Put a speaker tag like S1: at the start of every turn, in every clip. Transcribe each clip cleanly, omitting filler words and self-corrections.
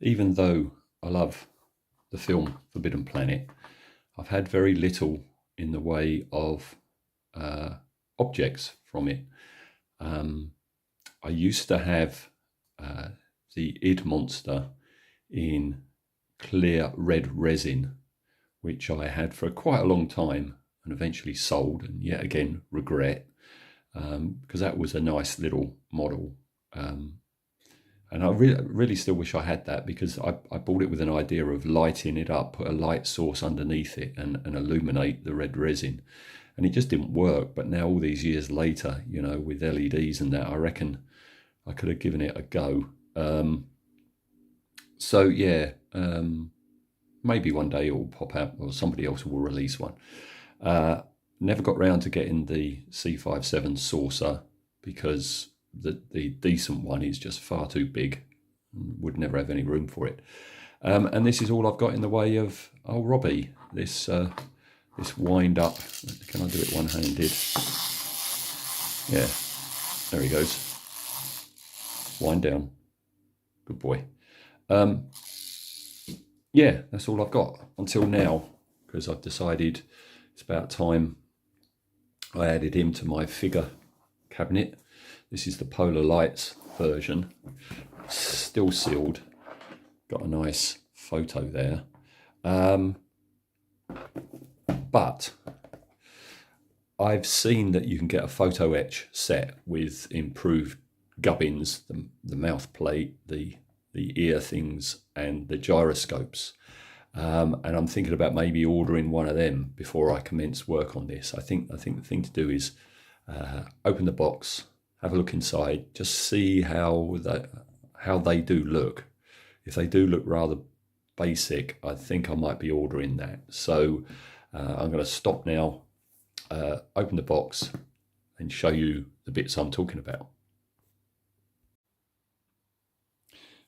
S1: even though I love the film Forbidden Planet, I've had very little in the way of objects from it. I used to have the id monster in clear red resin, which I had for quite a long time and eventually sold, and yet again regret, because that was a nice little model. And I really still wish I had that, because I bought it with an idea of lighting it up, put a light source underneath it and illuminate the red resin. And it just didn't work. But now all these years later, you know, with LEDs and that, I reckon I could have given it a go. So yeah, maybe one day it will pop out, or somebody else will release one. Never got round to getting the C57 saucer, because the decent one is just far too big. Would never have any room for it. And this is all I've got in the way of Robby. This wind up. Can I do it one-handed? Yeah, there he goes. Wind down. Good boy. Yeah, that's all I've got until now, because I've decided it's about time I added him to my figure cabinet. This is the Polar Lights version, still sealed. Got a nice photo there. But I've seen that you can get a photo etch set with improved gubbins, the mouth plate, the ear things, and the gyroscopes. And I'm thinking about maybe ordering one of them before I commence work on this. I think the thing to do is open the box, have a look inside, just see how they do look. If they do look rather basic, I think I might be ordering that. So I'm going to stop now, open the box, and show you the bits I'm talking about.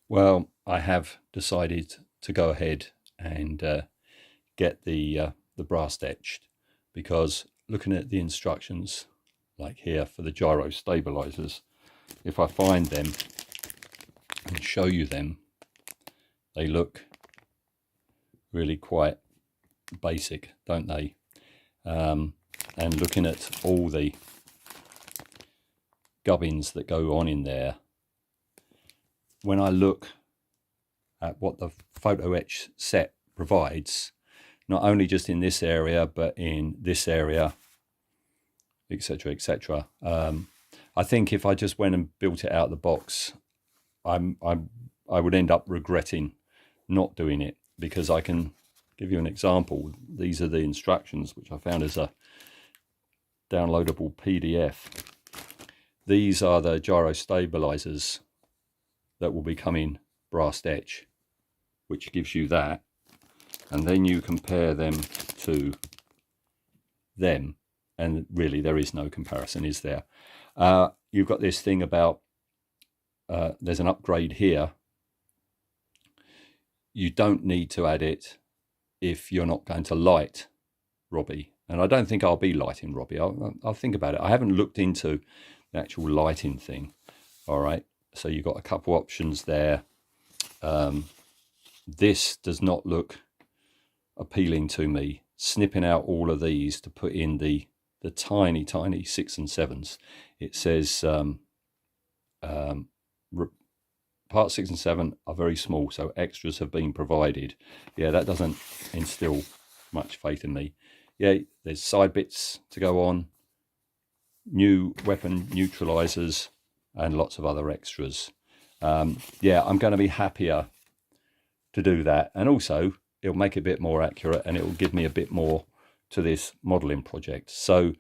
S1: Well, I have decided to go ahead and get the brass etched, because looking at the instructions, like here for the gyro stabilizers, if I find them and show you them, they look really quite basic, don't they? And looking at all the gubbins that go on in there, when I look at what the photo etch set provides, not only just in this area but in this area, etc., etc., I think if I just went and built it out of the box, I would end up regretting not doing it, because I can give you an example. These are the instructions, which I found as a downloadable PDF. These are the gyro stabilizers that will be coming brass etch, which gives you that, and then you compare them to them, and really there is no comparison, is there? You've got this thing about there's an upgrade here. You don't need to add it if you're not going to light Robby, and I don't think I'll be lighting Robby. I'll think about it. I haven't looked into the actual lighting thing. All right, so you've got a couple options there. This does not look appealing to me. Snipping out all of these to put in the tiny 6 and 7s. It says parts 6 and 7 are very small, so extras have been provided. Yeah, that doesn't instill much faith in me. Yeah, there's side bits to go on, new weapon neutralizers, and lots of other extras. Yeah, I'm going to be happier to do that, and also it'll make it a bit more accurate, and it will give me a bit more to this modeling project. So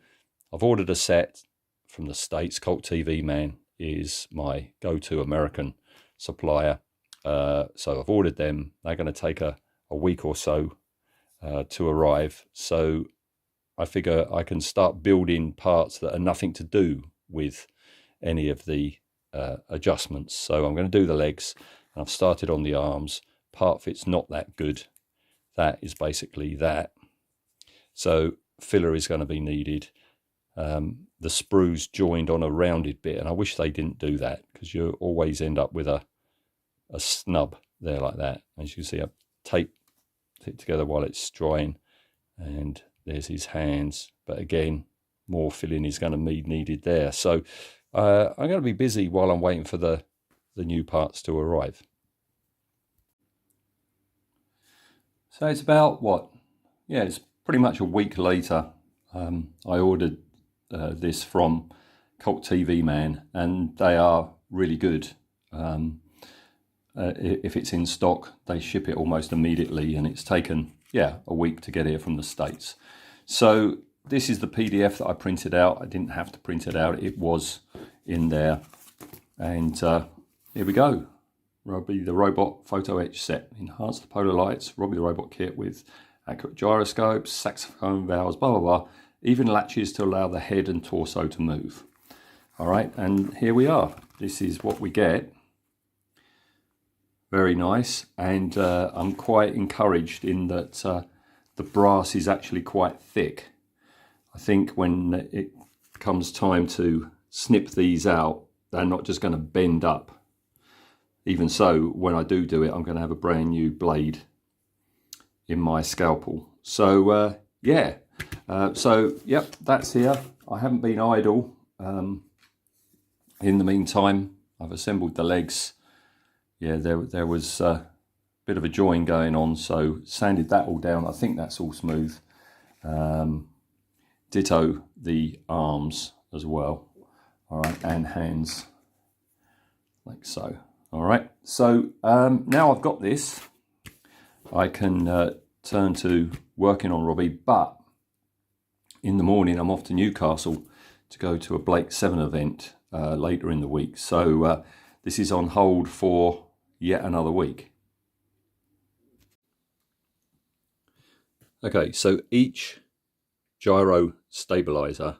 S1: I've ordered a set from the States. Cult TV Man is my go-to American supplier. So I've ordered them. They're going to take a week or so to arrive. So I figure I can start building parts that are nothing to do with any of the adjustments. So I'm going to do the legs. I've started on the arms. Part fit's not that good. That is basically that. So filler is going to be needed. The sprues joined on a rounded bit, and I wish they didn't do that, because you always end up with a snub there like that. As you can see, I've taped it together while it's drying, and there's his hands. But again, more filling is going to be needed there. So I'm going to be busy while I'm waiting for the new parts to arrive. So it's about what? Yeah, it's pretty much a week later. I ordered this from Cult TV Man, and they are really good. If it's in stock, they ship it almost immediately, and it's taken, yeah, a week to get here from the States. So this is the PDF that I printed out. I didn't have to print it out. It was in there. And here we go. Robby the Robot Photo Etch Set. Enhanced the polar lights. Robby the Robot kit with accurate gyroscopes, saxophone valves, blah, blah, blah. Even latches to allow the head and torso to move. All right, and here we are. This is what we get. Very nice, and I'm quite encouraged in that the brass is actually quite thick. I think when it comes time to snip these out, they're not just going to bend up. Even so, when I do it, I'm going to have a brand new blade in my scalpel. So yeah, so yep, that's here. I haven't been idle. In the meantime, I've assembled the legs. Yeah, there was a bit of a join going on, so sanded that all down. I think that's all smooth. Ditto the arms as well. All right, and hands like so. All right, so now I've got this, I can turn to working on Robby, but in the morning I'm off to Newcastle to go to a Blake 7 event later in the week. So this is on hold for yet another week. Okay, so each gyro stabilizer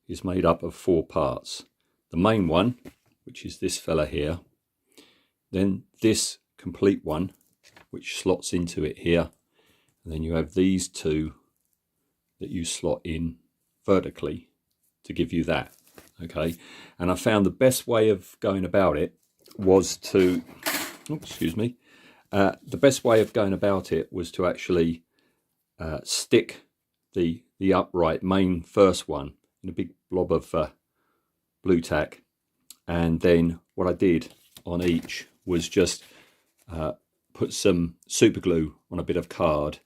S1: is made up of 4 parts. The main one, which is this fella here, then this complete one, which slots into it here, and then you have these 2 that you slot in vertically to give you that. Okay, and I found the best way of going about it was to, excuse me, the best way of going about it was to actually stick the upright main first one in a big blob of blue tack, and then what I did on each was just put some super glue on a bit of card,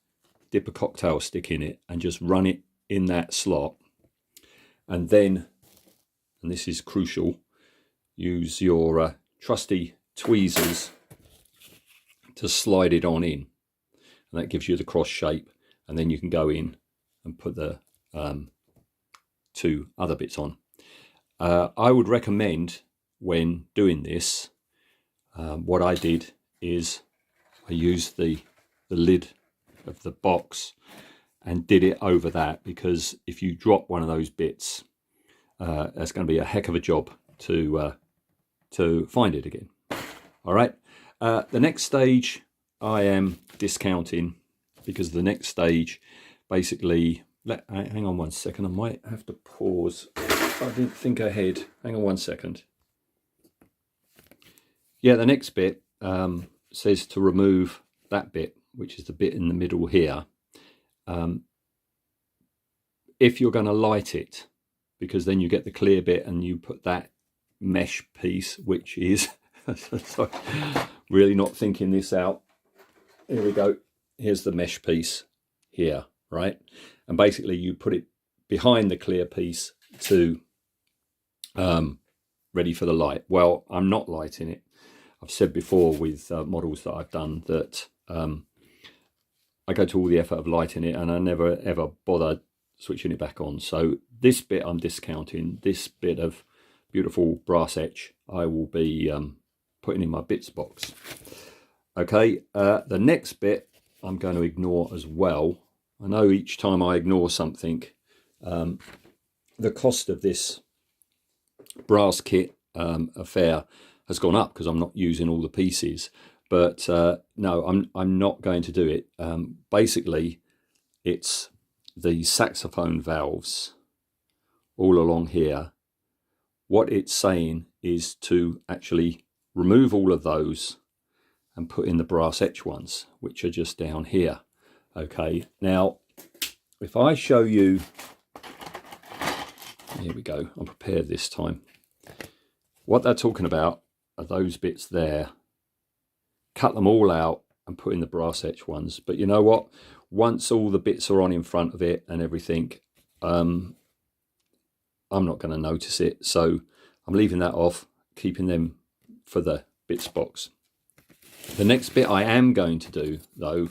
S1: dip a cocktail stick in it, and just run it in that slot. And then, and this is crucial, use your trusty tweezers to slide it on in, and that gives you the cross shape, and then you can go in and put the 2 other bits on. I would recommend, when doing this, what I did is I used the lid of the box and did it over that, because if you drop one of those bits, that's going to be a heck of a job to find it again. All right, the next stage I am discounting, because the next stage basically, hang on one second, I might have to pause. I didn't think ahead. Hang on one second. Yeah, the next bit says to remove that bit, which is the bit in the middle here. If you're going to light it, because then you get the clear bit and you put that mesh piece, which is, sorry, really not thinking this out. Here we go. Here's the mesh piece here, right? And basically you put it behind the clear piece to ready for the light. Well, I'm not lighting it. I've said before with models that I've done that I go to all the effort of lighting it, and I never ever bother switching it back on. So this bit I'm discounting. This bit of beautiful brass etch I will be putting in my bits box. Okay, the next bit I'm going to ignore as well. I know each time I ignore something, the cost of this brass kit affair has gone up because I'm not using all the pieces. But no, I'm not going to do it. Basically, it's the saxophone valves all along here. What it's saying is to actually remove all of those and put in the brass etch ones, which are just down here. Okay, now if I show you, here we go, I'm prepared this time. What they're talking about are those bits there. Cut them all out and put in the brass etch ones. But you know what? Once all the bits are on in front of it and everything, I'm not going to notice it. So I'm leaving that off, keeping them for the bits box. The next bit I am going to do, though,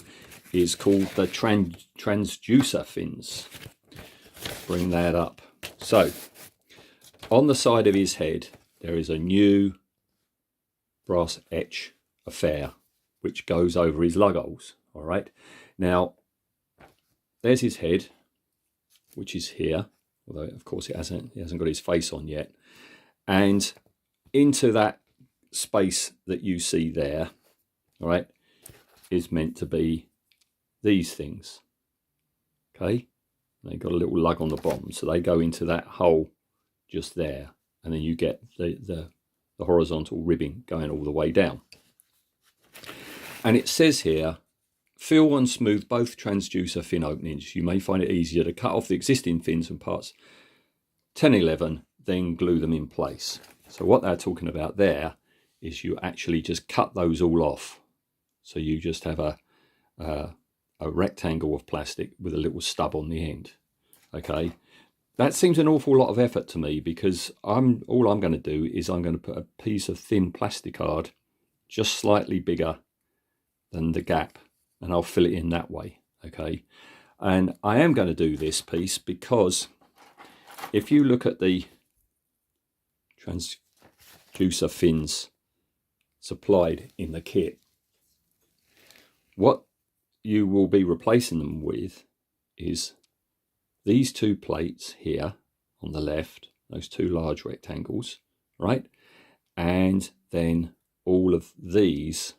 S1: is called the transducer fins. Bring that up. So, on the side of his head, there is a new brass etch affair, which goes over his lug holes. All right. Now, there's his head, which is here, although of course he hasn't got his face on yet. And into that space that you see there, all right, is meant to be these things. Okay, they've got a little lug on the bottom, so they go into that hole just there, and then you get the horizontal ribbing going all the way down. And it says here, feel and smooth both transducer fin openings. You may find it easier to cut off the existing fins and parts 10, 11, then glue them in place. So what they're talking about there is you actually just cut those all off. So you just have a rectangle of plastic with a little stub on the end. Okay, that seems an awful lot of effort to me, because all I'm going to do is I'm going to put a piece of thin plastic card just slightly bigger than the gap, and I'll fill it in that way. Okay, and I am going to do this piece because if you look at the transducer fins supplied in the kit, what you will be replacing them with is these two plates here on the left, those two large rectangles, right? And then all of these,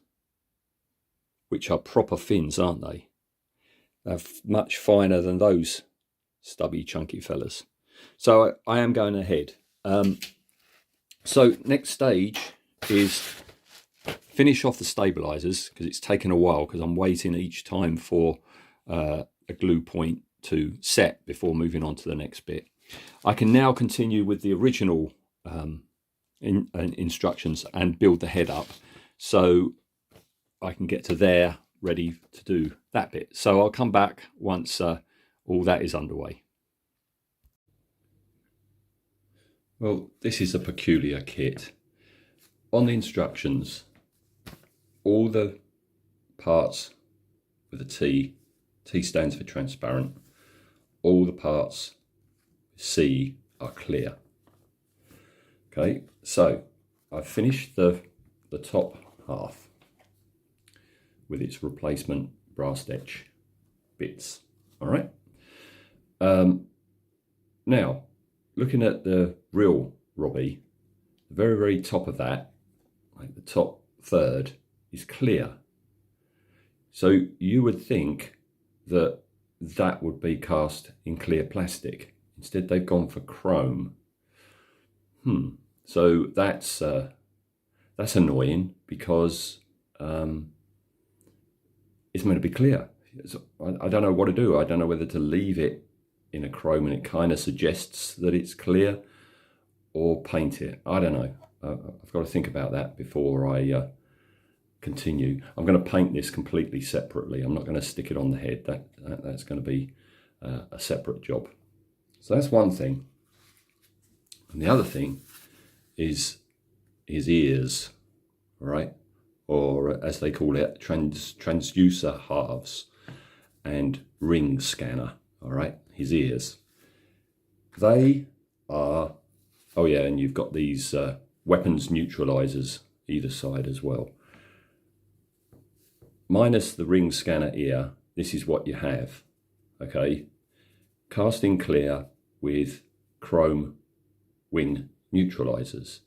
S1: which are proper fins, aren't they? They're much finer than those stubby, chunky fellas. So I am going ahead. So next stage is finish off the stabilizers, because it's taken a while, because I'm waiting each time for a glue point to set before moving on to the next bit. I can now continue with the original instructions and build the head up, so I can get to there ready to do that bit. So I'll come back once all that is underway. Well, this is a peculiar kit. On the instructions, all the parts with a T stands for transparent, all the parts C are clear. Okay, so I've finished the top half with its replacement brass etch bits. All right. Now, looking at the real Robby, the very, very top of that, like the top third, is clear. So you would think that that would be cast in clear plastic. Instead, they've gone for chrome. So that's annoying, because it's meant to be clear. So I don't know what to do. I don't know whether to leave it in a chrome and it kind of suggests that it's clear, or paint it. I don't know. I've got to think about that before I continue. I'm going to paint this completely separately. I'm not going to stick it on the head. That's going to be a separate job. So that's one thing. And the other thing is his ears, all right? Or as they call it, transducer halves and ring scanner, all right? His ears. They are, oh yeah, and you've got these weapons neutralizers either side as well. Minus the ring scanner ear, this is what you have, okay? Casting clear with chrome wing neutralizers.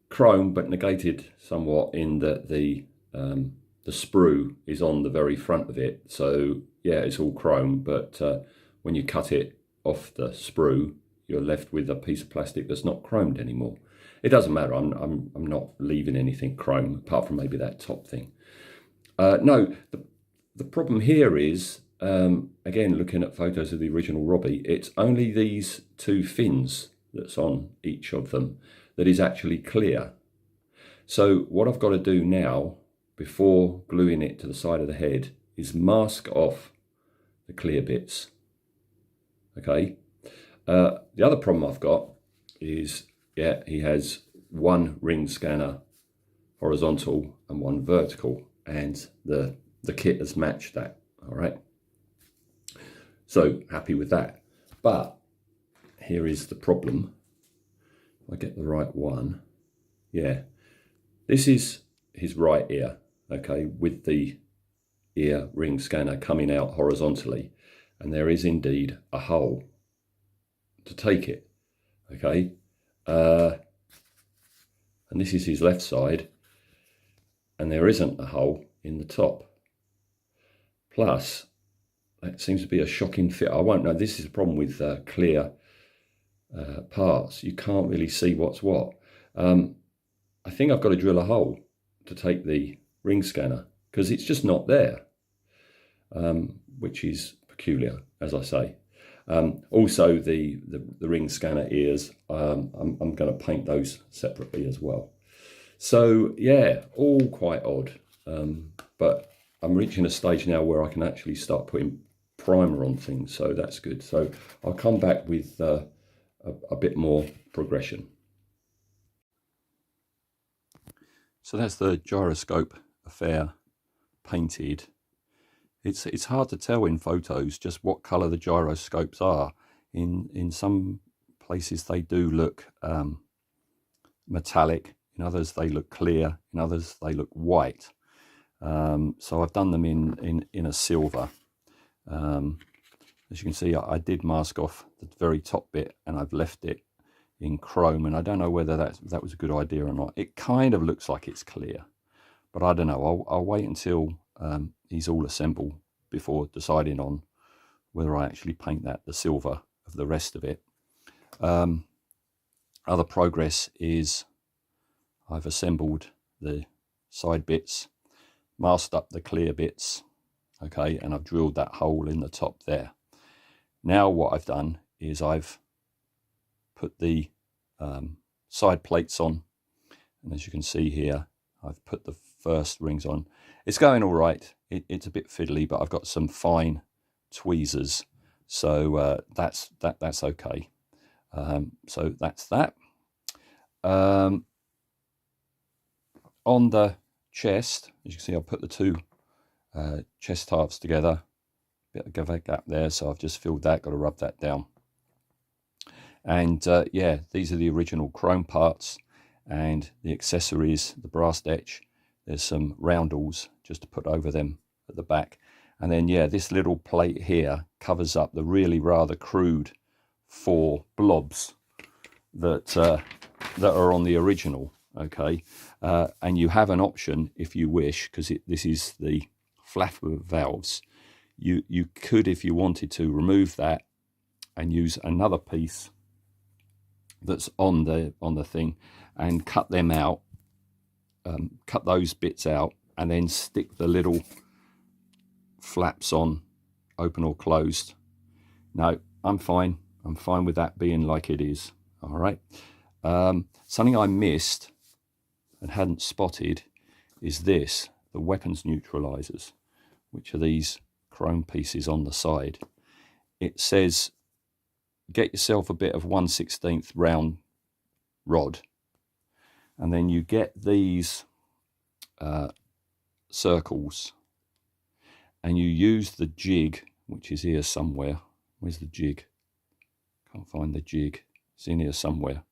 S1: Chrome, but negated somewhat in that the sprue is on the very front of it. So yeah, it's all chrome, but when you cut it off the sprue, you're left with a piece of plastic that's not chromed anymore. It doesn't matter. I'm not leaving anything chrome apart from maybe that top thing. No, the problem here is, again, looking at photos of the original Robby, it's only these two fins that's on each of them that is actually clear. So what I've got to do now, before gluing it to the side of the head, is mask off the clear bits. Okay. The other problem I've got is, yeah, he has one ring scanner horizontal and one vertical, and the kit has matched that. All right. So happy with that. But here is the problem. If I get the right one. Yeah. This is his right ear, okay, with the ear ring scanner coming out horizontally. And there is indeed a hole to take it, okay. And this is his left side, and there isn't a hole in the top. Plus, that seems to be a shocking fit. I won't know. This is a problem with clear parts. You can't really see what's what. I think I've got to drill a hole to take the ring scanner because it's just not there, which is peculiar, as I say. Also, the ring scanner ears, I'm going to paint those separately as well. So yeah, all quite odd, but I'm reaching a stage now where I can actually start putting primer on things, so that's good. So I'll come back with a bit more progression. So that's the gyroscope affair painted. It's hard to tell in photos just what colour the gyroscopes are. In some places they do look metallic, in others they look clear, in others they look white. So I've done them in a silver. As you can see, I did mask off the very top bit and I've left it in chrome, and I don't know whether that was a good idea or not. It kind of looks like it's clear, but I don't know. I'll wait until he's all assembled before deciding on whether I actually paint that the silver of the rest of it. Other progress is I've assembled the side bits, masked up the clear bits, okay, and I've drilled that hole in the top there. Now what I've done is I've put the side plates on, and as you can see here, I've put the first rings on. It's going all right. It's a bit fiddly, but I've got some fine tweezers, so that's okay. So that's that. On the chest, as you can see, I've put the two chest halves together. Bit of a gap there, so I've just filled that. Got to rub that down. And yeah, these are the original chrome parts, and the accessories, the brass etch. There's some roundels just to put over them at the back. And then, yeah, this little plate here covers up the really rather crude 4 blobs that are on the original, okay? And you have an option, if you wish, because this is the flapper valves. You could, if you wanted to, remove that and use another piece that's on the thing and cut them out, cut those bits out, and then stick the little flaps on, open or closed. No, I'm fine with that being like it is. All right. Something I missed and hadn't spotted is this, the weapons neutralizers, which are these chrome pieces on the side. It says get yourself a bit of 1/16 round rod, and then you get these circles, and you use the jig, which is here somewhere. Where's the jig? Can't find the jig. It's in here somewhere.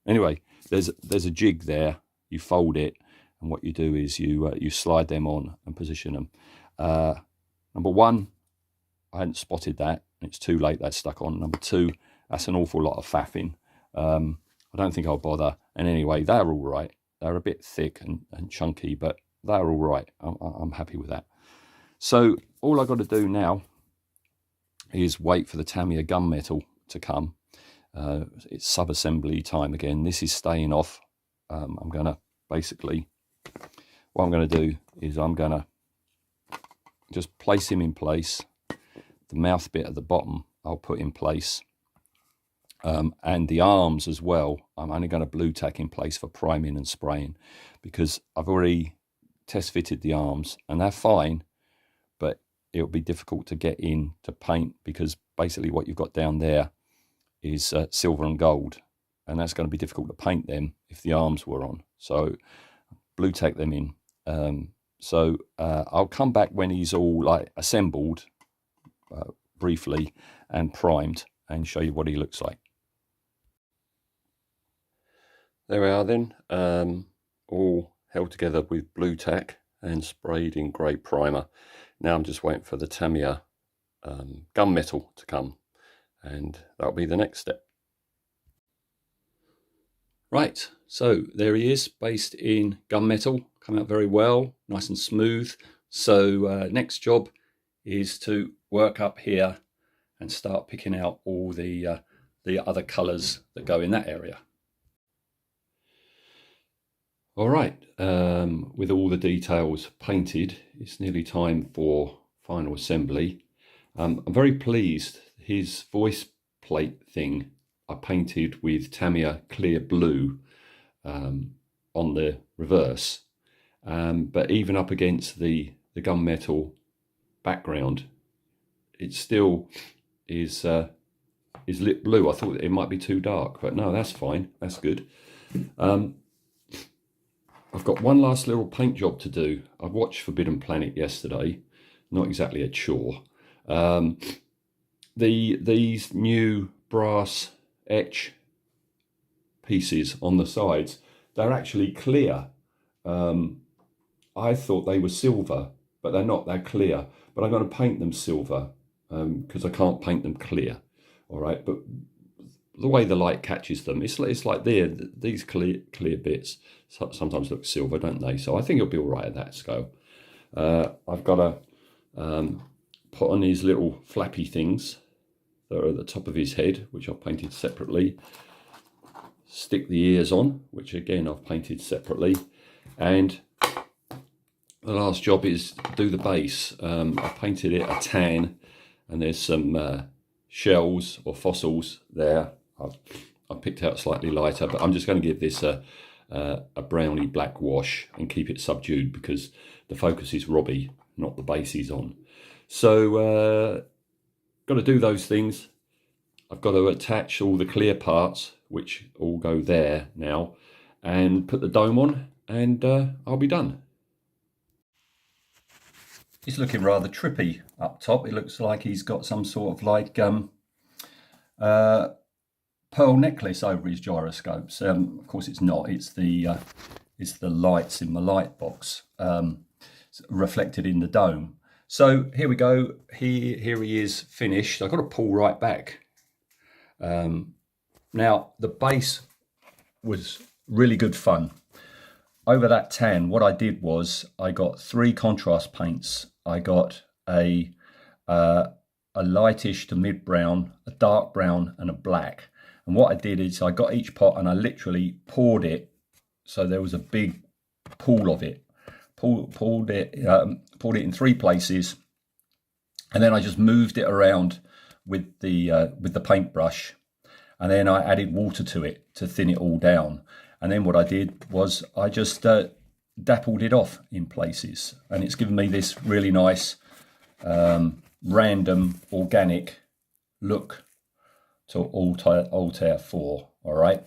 S1: Anyway, there's a jig there. You fold it, and what you do is you slide them on and position them. Number one, I hadn't spotted that. It's too late. That's stuck on. Number two, that's an awful lot of faffing. I don't think I'll bother. And anyway, they're all right. They're a bit thick and chunky, but they're all right. I'm happy with that. So all I've got to do now is wait for the Tamiya gunmetal to come. It's sub-assembly time again. This is staying off. I'm going to basically, what I'm going to do is I'm going to just place him in place. The mouth bit at the bottom I'll put in place. And the arms as well, I'm only going to blue tack in place for priming and spraying, because I've already test fitted the arms and they're fine, but it'll be difficult to get in to paint, because basically what you've got down there is silver and gold, and that's going to be difficult to paint them if the arms were on. So blue tack them in. I'll come back when he's all like assembled briefly and primed, and show you what he looks like. There we are then, all held together with blue tack and sprayed in grey primer. Now I'm just waiting for the Tamiya gunmetal to come, and that'll be the next step. Right, so there he is, based in gunmetal, come out very well, nice and smooth. So next job is to work up here and start picking out all the other colours that go in that area. All right, with all the details painted, it's nearly time for final assembly. I'm very pleased. His voice plate thing I painted with Tamiya clear blue on the reverse, but even up against the gunmetal background, it still is lit blue. I thought it might be too dark, but no, that's fine. That's good. I've got one last little paint job to do. I watched Forbidden Planet yesterday. Not exactly a chore. These new brass etch pieces on the sides, they're actually clear. I thought they were silver, but they're not. They're clear. But I'm going to paint them silver because I can't paint them clear. All right, but the way the light catches them, it's like these clear bits sometimes look silver, don't they? So I think it'll be all right at that scale. I've got to put on these little flappy things that are at the top of his head, which I've painted separately. Stick the ears on, which again I've painted separately. And the last job is do the base. I painted it a tan, and there's some shells or fossils there. I've picked out slightly lighter, but I'm just going to give this a browny black wash and keep it subdued, because the focus is Robby, not the base he's on. So got to do those things. I've got to attach all the clear parts, which all go there now, and put the dome on, and I'll be done. He's looking rather trippy up top. It looks like he's got some sort of like pearl necklace over his gyroscopes. Of course it's not. It's the lights in the light box reflected in the dome. So here we go. Here he is finished. I've got to pull right back. Now the base was really good fun. Over that tan, what I did was I got 3 contrast paints. I got a lightish to mid brown, a dark brown, and a black. And what I did is I got each pot and I literally poured it, so there was a big pool of it. Poured it in 3 places, and then I just moved it around with the paintbrush, and then I added water to it to thin it all down. And then what I did was I just dappled it off in places, and it's given me this really nice random organic look to Altair 4. All right,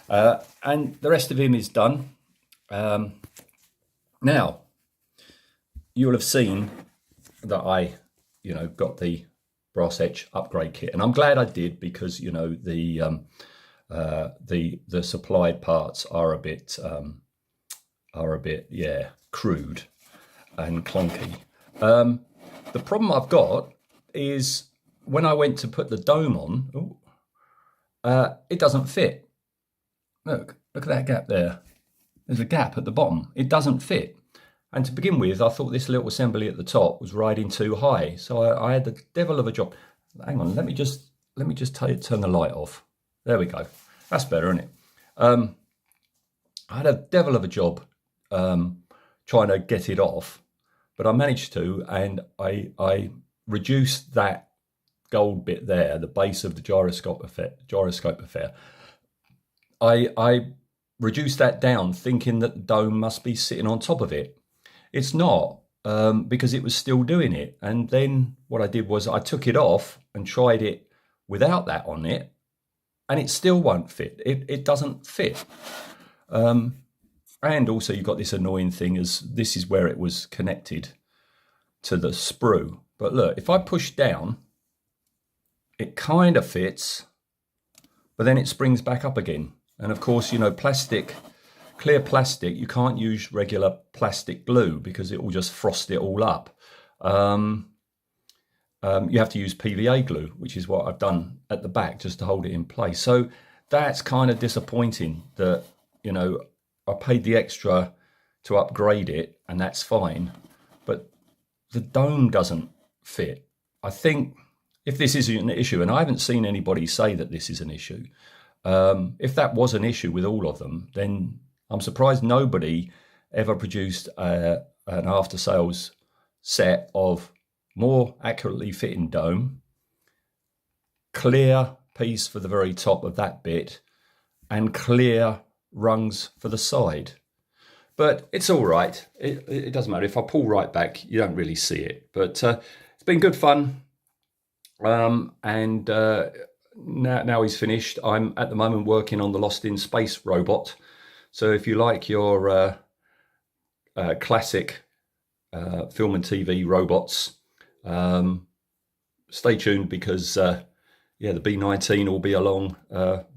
S1: and the rest of him is done. Now you'll have seen that I got the brass etch upgrade kit, and I'm glad I did, because the supplied parts are a bit crude and clunky. The problem I've got is when I went to put the dome on, it doesn't fit. Look at that gap there. There's a gap at the bottom. It doesn't fit. And to begin with, I thought this little assembly at the top was riding too high. So I had the devil of a job. Hang on, let me just turn the light off. There we go. That's better, isn't it? I had a devil of a job trying to get it off, but I managed to, and I reduced that gold bit there, the base of the gyroscope affair. I reduced that down, thinking that the dome must be sitting on top of it. It's not, because it was still doing it. And then what I did was I took it off and tried it without that on it, and it still won't fit. It doesn't fit. And also you've got this annoying thing, as this is where it was connected to the sprue. But look, if I push down, it kind of fits, but then it springs back up again. And of course, you know, clear plastic, you can't use regular plastic glue because it will just frost it all up. You have to use PVA glue, which is what I've done at the back just to hold it in place. So that's kind of disappointing that, you know, I paid the extra to upgrade it, and that's fine, but the dome doesn't fit. I think if this is an issue, and I haven't seen anybody say that this is an issue, if that was an issue with all of them, then I'm surprised nobody ever produced an after-sales set of more accurately fitting dome, clear piece for the very top of that bit, and clear rungs for the side. But it's all right. It doesn't matter. If I pull right back, you don't really see it. But it's been good fun. Now he's finished. I'm at the moment working on the Lost in Space robot. So if you like your classic film and TV robots, stay tuned, because the B-19 will be along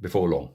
S1: before long.